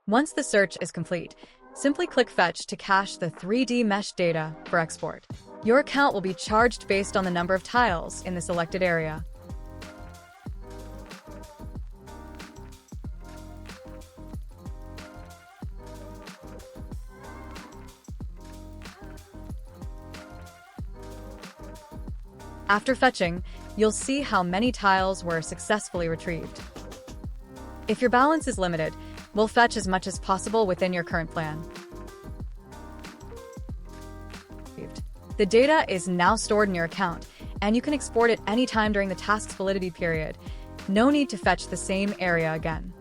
Once the search is complete, simply click Fetch to cache the 3D mesh data for export. Your account will be charged based on the number of tiles in the selected area. After fetching, you'll see how many tiles were successfully retrieved. If your balance is limited, we'll fetch as much as possible within your current plan. The data is now stored in your account, and you can export it anytime during the task's validity period. No need to fetch the same area again.